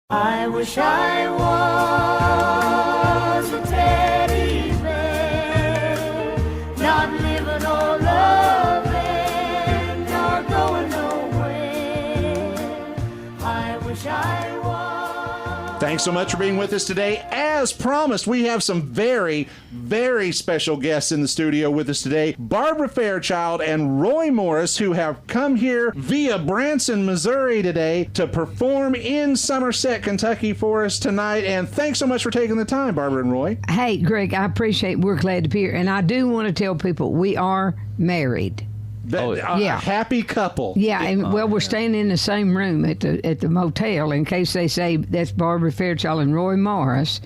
I wish I was a teddy bear, not living or loving, nor going nowhere. I wish I was. Thanks so much for being with us today. As promised, we have some very, very special guests in the studio with us today. Barbara Fairchild and Roy Morris, who have come here via Branson, Missouri today to perform in Somerset, Kentucky for us tonight. And thanks so much for taking the time, Barbara and Roy. Hey, Greg, I appreciate we're glad to be here. And I do want to tell people we are married. Yeah. Happy couple. Yeah, and we're staying in the same room at the motel in case they say that's Barbara Fairchild and Roy Morris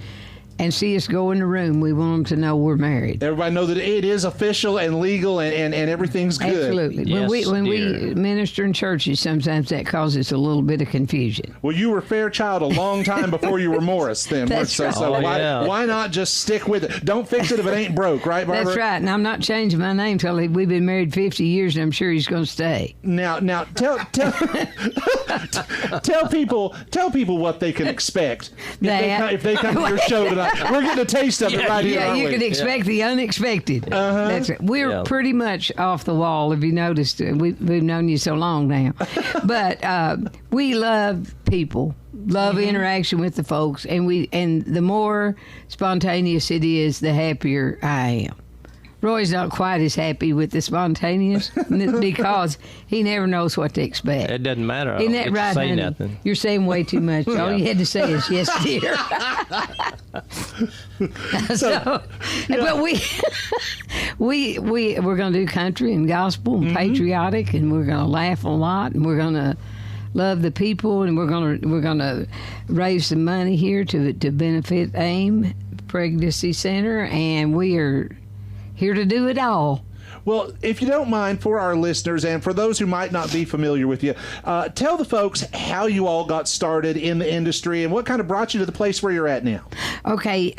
and see us go in the room. We want them to know we're married. Everybody know that it is official and legal and everything's good. Absolutely. Yes, when we minister in churches, sometimes that causes a little bit of confusion. Well, you were Fairchild a long time before you were Morris then. That's right. So why not just stick with it? Don't fix it if it ain't broke, right, Barbara? That's right. And I'm not changing my name till we've been married 50 years, and I'm sure he's going to stay. Now tell people what they can expect if they come to your show tonight. We're getting a taste of it right here. Yeah, you can expect the unexpected. That's right. We're pretty much off the wall. If you noticed, we've known you so long now, but we love people. Love interaction with the folks, and the more spontaneous it is, the happier I am. Roy's not quite as happy with the spontaneous because he never knows what to expect. It doesn't matter. Isn't that right, say honey? nothing. You're saying way too much. All you had to say is yes, dear. But we're going to do country and gospel and patriotic, and we're going to laugh a lot, and we're going to love the people, and we're going to raise some money here to benefit AIM Pregnancy Center, and we are here to do it all. Well, if you don't mind, for our listeners and for those who might not be familiar with you, tell the folks how you all got started in the industry and what kind of brought you to the place where you're at now. Okay.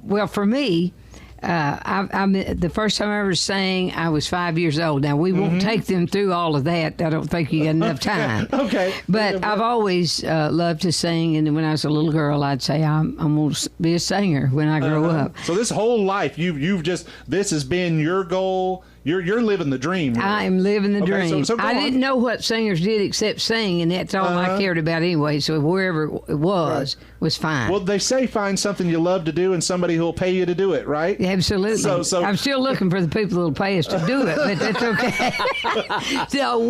Well, for me, I'm the first time I ever sang, I was 5 years old. Now, we won't take them through all of that. I don't think you got enough time. Okay. But I've always loved to sing, and when I was a little girl, I'd say I'm going to be a singer when I grow up. So this whole life, this has been your goal. You're living the dream. Really. I am living the dream. So I didn't know what singers did except sing, and that's all I cared about anyway. So wherever it was fine. Well, they say find something you love to do and somebody who'll pay you to do it, right? Absolutely. So I'm still looking for the people who'll pay us to do it, but that's okay. So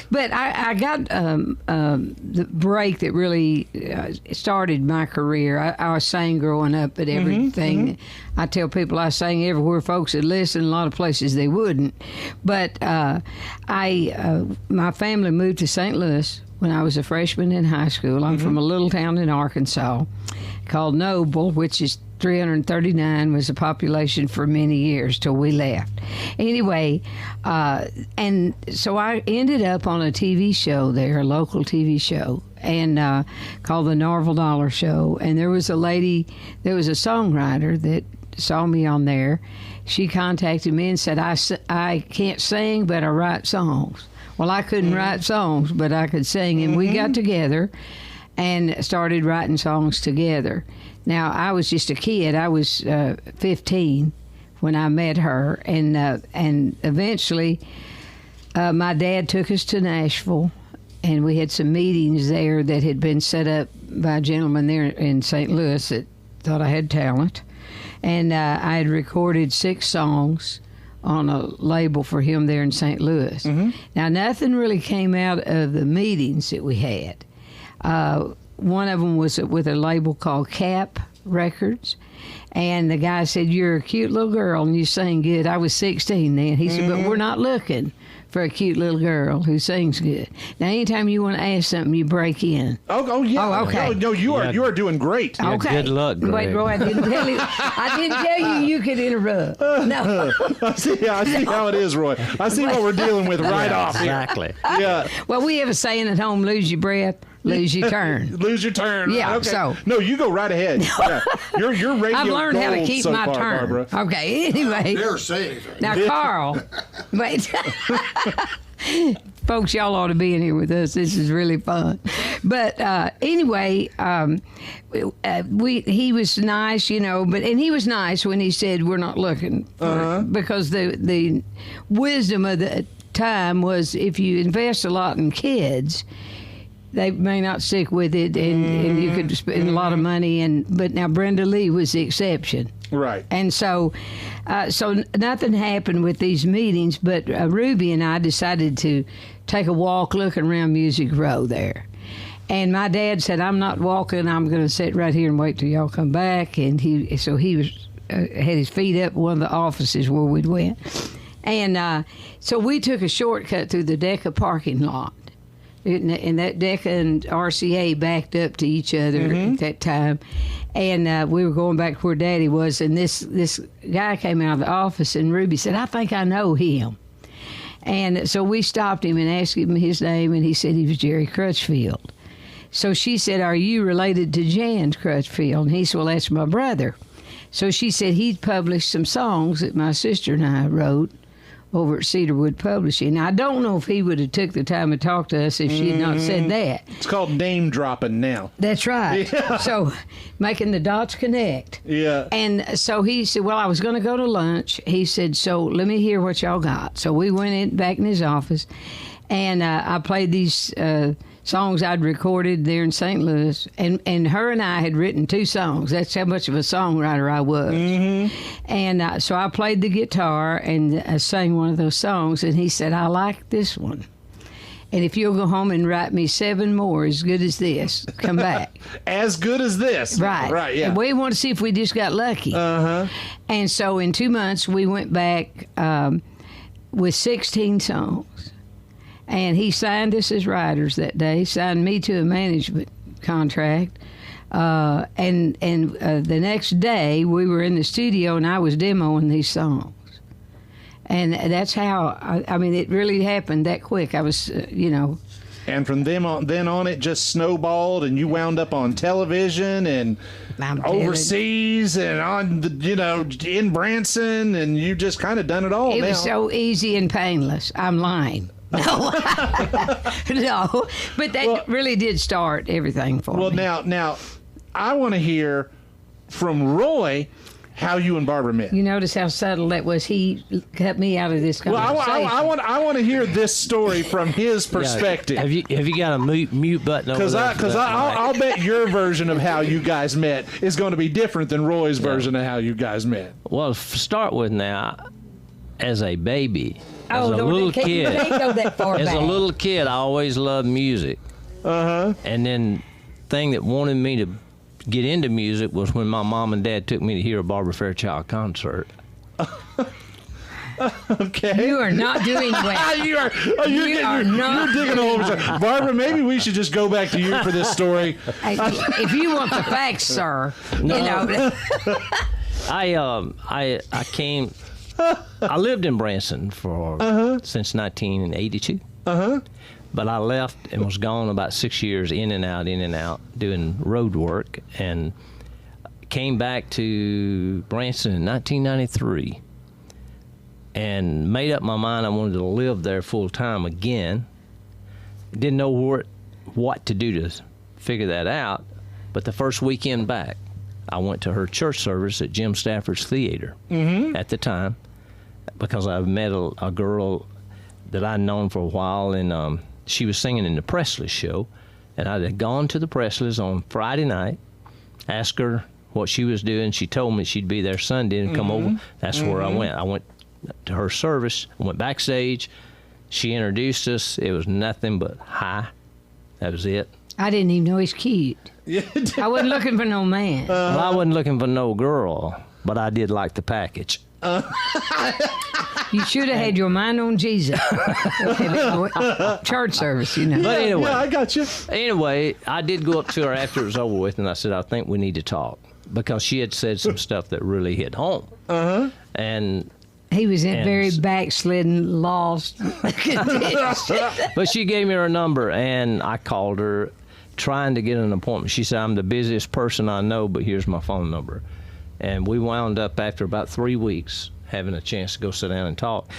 but I got the break that really started my career. I sang growing up at everything. I tell people I sang everywhere folks would listen, a lot of places they wouldn't. But my family moved to St. Louis when I was a freshman in high school. I'm from a little town in Arkansas called Noble, which is 339, was the population for many years till we left. Anyway, and so I ended up on a TV show there, a local TV show, and called the Norval Dollar Show. And there was a lady, there was a songwriter that saw me on there. She contacted me and said, I can't sing, but I write songs. Well, I couldn't write songs, but I could sing. And we got together and started writing songs together. Now, I was just a kid. I was 15 when I met her. And eventually, my dad took us to Nashville, and we had some meetings there that had been set up by a gentleman there in St. Louis that thought I had talent. And I had recorded 6 songs on a label for him there in St. Louis. Now, nothing really came out of the meetings that we had. One of them was with a label called Cap Records. And the guy said, "You're a cute little girl and you sing good." I was 16 then. He said, "But we're not looking for a cute little girl who sings good." Now, anytime you want to ask something, you break in. Oh yeah. Oh, okay. No, you are doing great. Yeah, Okay. good luck, Greg. Wait, Roy, I didn't tell you could interrupt. No. I see how it is, Roy. I see what we're dealing with right off here. Exactly. Yeah. Well, we have a saying at home: lose your breath, lose your turn. Lose your turn. Yeah, Okay. so- No, you go right ahead. Yeah. Your radio I've learned how to gold keep so my far, turn. Barbara. Okay, anyway. Dare say anything. Now, Carl, wait. Folks, y'all ought to be in here with us. This is really fun. But anyway, he was nice, and he was nice when he said we're not looking for it, because the wisdom of the time was if you invest a lot in kids, they may not stick with it, and you could spend a lot of money. But now Brenda Lee was the exception. Right. And so nothing happened with these meetings, but Ruby and I decided to take a walk looking around Music Row there. And my dad said, I'm not walking. I'm going to sit right here and wait till y'all come back. And he was had his feet up in one of the offices where we'd went. And so we took a shortcut through the Decca parking lot. And that Decca and RCA backed up to each other at that time. And we were going back where Daddy was. And this guy came out of the office, and Ruby said, I think I know him. And so we stopped him and asked him his name, and he said he was Jerry Crutchfield. So she said, are you related to Jan Crutchfield? And he said, well, that's my brother. So she said he'd published some songs that my sister and I wrote over at Cedarwood Publishing. Now, I don't know if he would have took the time to talk to us if she had not said that. It's called name dropping now. That's right. Yeah. So making the dots connect. Yeah. And so he said, well, I was going to go to lunch. He said, so let me hear what y'all got. So we went back in his office, and I played these songs I'd recorded there in St. Louis, and her and I had written 2 songs. That's how much of a songwriter I was. And so I played the guitar and sang one of those songs, and he said, I like this one. And if you'll go home and write me 7 more as good as this, come back. As good as this. Right. Right, yeah. And we want to see if we just got lucky. And so in 2 months, we went back with 16 songs. And he signed us as writers that day, signed me to a management contract. And the next day, we were in the studio, and I was demoing these songs. And that's how, I mean, it really happened that quick. I was, And from then on, it just snowballed, and you wound up on television and overseas and on in Branson, and you just kind of done it all. It now. was so easy and painless. I'm lying. No, no, but that really did start everything for me. Well, now, I want to hear from Roy how you and Barbara met. You notice how subtle that was. He cut me out of this conversation. Well, I want to hear this story from his perspective. Have you got a mute button over there? Because I'll bet your version of how you guys met is going to be different than Roy's version of how you guys met. Well, to start with now, as a baby, as a little kid, go that far as back. a little kid, I always loved music. And then thing that wanted me to get into music was when my mom and dad took me to hear a Barbara Fairchild concert. Okay. You are not doing well. You're digging a hole. Barbara, maybe we should just go back to you for this story. If you want the facts, sir, I came. I lived in Branson for since 1982. But I left and was gone about 6 years, in and out, doing road work, and came back to Branson in 1993 and made up my mind I wanted to live there full time again. Didn't know what to do to figure that out, but the first weekend back, I went to her church service at Jim Stafford's Theater at the time, because I met a girl that I'd known for a while, and she was singing in the Presleys show, and I had gone to the Presleys on Friday night, asked her what she was doing. She told me she'd be there Sunday and come over. That's where I went. I went to her service, went backstage. She introduced us. It was nothing but hi. That was it. I didn't even know he's cute. I wasn't looking for no man. Well, I wasn't looking for no girl, but I did like the package. You should have had your mind on Jesus. Church service, But anyway, yeah, I got you. Anyway, I did go up to her after it was over with, and I said, I think we need to talk, because she had said some stuff that really hit home. And he was in very backslidden, lost condition. But she gave me her number, and I called her trying to get an appointment. She said, I'm the busiest person I know, but here's my phone number. And we wound up after about 3 weeks having a chance to go sit down and talk.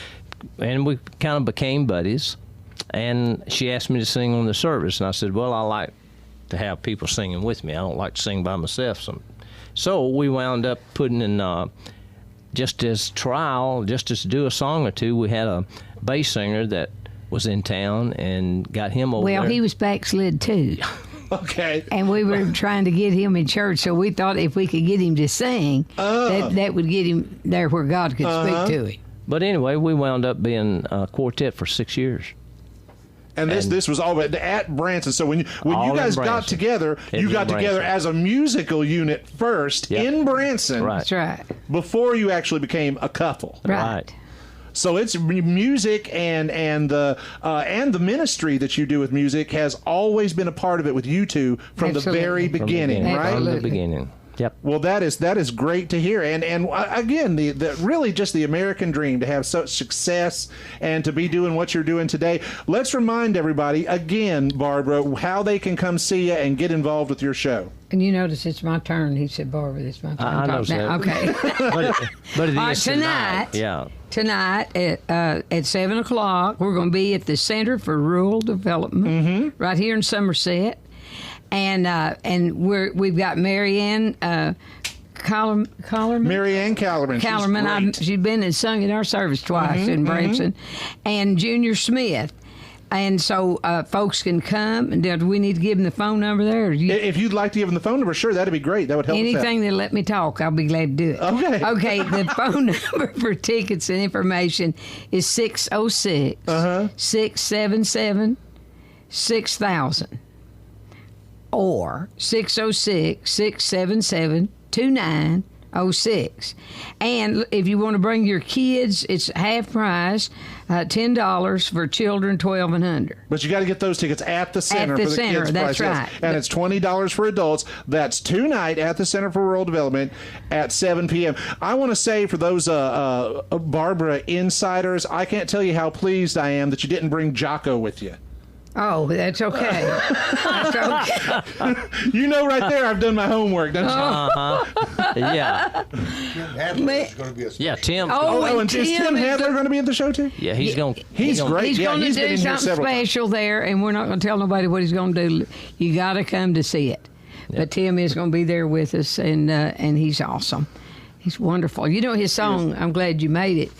And we kind of became buddies. And she asked me to sing on the service, and I said, well, I like to have people singing with me. I don't like to sing by myself. So we wound up putting in, just as trial, just to do a song or two, we had a bass singer that was in town and got him over there. Well, he was backslid too. Okay. And we were trying to get him in church, so we thought if we could get him to sing, that would get him there where God could speak to him. But anyway, we wound up being a quartet for 6 years. And this was all at Branson. So when you guys got together, you got together as a musical unit first in Branson. Right. That's right. Before you actually became a couple. Right. So it's music and the ministry that you do with music has always been a part of it with you two from the very beginning, right? From the beginning. Yep. Well, that is great to hear, and again, the really just the American dream to have such success and to be doing what you're doing today. Let's remind everybody again, Barbara, how they can come see you and get involved with your show. And you notice it's my turn. He said, Barbara, it's my turn. I know that. Okay. but it All right, is tonight. Yeah. Tonight at 7 o'clock, we're going to be at the Center for Rural Development right here in Somerset. And we've got Marianne Callerman. Marianne Callerman. She's been and sung in our service twice in Branson. And Junior Smith. And so folks can come. And do we need to give them the phone number there? If you'd like to give them the phone number, sure, that'd be great. That would help anything that let me talk, I'll be glad to do it. Okay. Okay, the phone number for tickets and information is 606 677 6000. Or 606-677-2906. And if you want to bring your kids, it's half price, $10 for children 12 and under. But you got to get those tickets at the center At the for the center, kids' that's price. right. Yes. And it's $20 for adults. That's tonight at the Center for Rural Development at 7 p.m. I want to say for those Barbara insiders, I can't tell you how pleased I am that you didn't bring Jocko with you. Oh, that's okay. That's okay. You know right there I've done my homework, don't you? Yeah. Tim Hadley's going to be a Yeah, Tim. And is Tim Hadler going to be at the show too? Yeah, he's going. He's great. He's going to been do in here something several special there, and we're not going to tell nobody what he's going to do. You got to come to see it. But Tim is going to be there with us, and he's awesome. He's wonderful. You know his song, I'm Glad You Made It.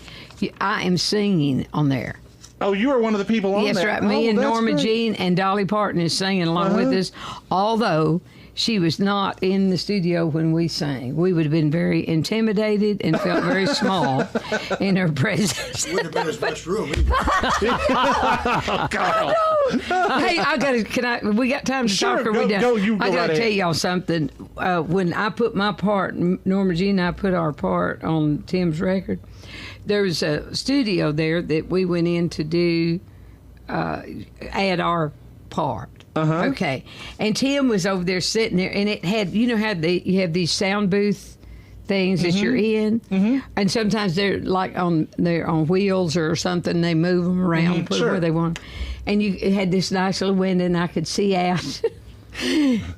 I Am Singing on there. Oh, you are one of the people on there. Yes, right. Me and that's Norma great. Jean and Dolly Parton is singing along with us, although she was not in the studio when we sang. We would have been very intimidated and felt very small in her presence. Wouldn't have been as much room either. Carl. Hey, we got time to Sure, talk or go- we done? go, you go I got right to tell ahead. y'all something. When I put my part, Norma Jean and I put our part on Tim's record, there was a studio there that we went in to do, add our part. Okay. And Tim was over there sitting there, and it had, you know how you have these sound booth things that you're in, and sometimes they're like they're on wheels or something. They move them around, put them where they want. And it had this nice little window, and I could see out.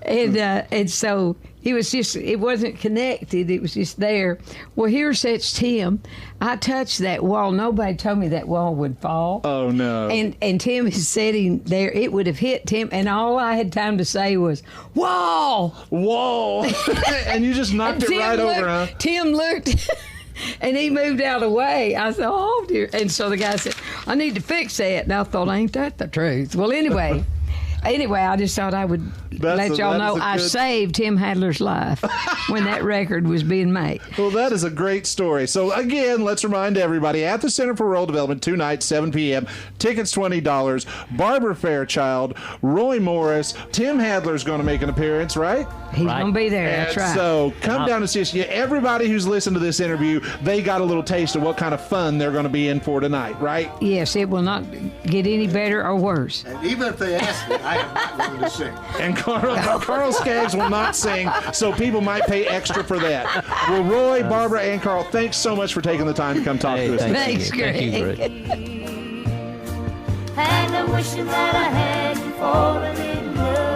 and so it wasn't connected. It was just there. Well, here sits Tim. I touched that wall. Nobody told me that wall would fall. Oh, no. And Tim is sitting there. It would have hit Tim, and all I had time to say was, "Wall!" Whoa. And you just knocked it right over, huh? Tim looked, and he moved out of the way. I said, "Oh, dear." And so the guy said, "I need to fix that." And I thought, ain't that the truth? Well, anyway. I just thought I would let y'all know I saved Tim Hadler's life when that record was being made. Well, that is a great story. So, again, let's remind everybody, at the Center for Rural Development tonight, 7 p.m., tickets $20, Barbara Fairchild, Roy Morris, Tim Hadler's going to make an appearance, right? He's going to be there, that's And right. So, come down and see us. Yeah, everybody who's listened to this interview, they got a little taste of what kind of fun they're going to be in for tonight, right? Yes, it will not get any better or worse. And even if they ask me, I am not going to sing. And Carl Skaggs will not sing, so people might pay extra for that. Well, Roy, Barbara, and Carl, thanks so much for taking the time to come talk to us. Thanks, Thank you, Greg. And I'm wishing that I hadn't fallen in love.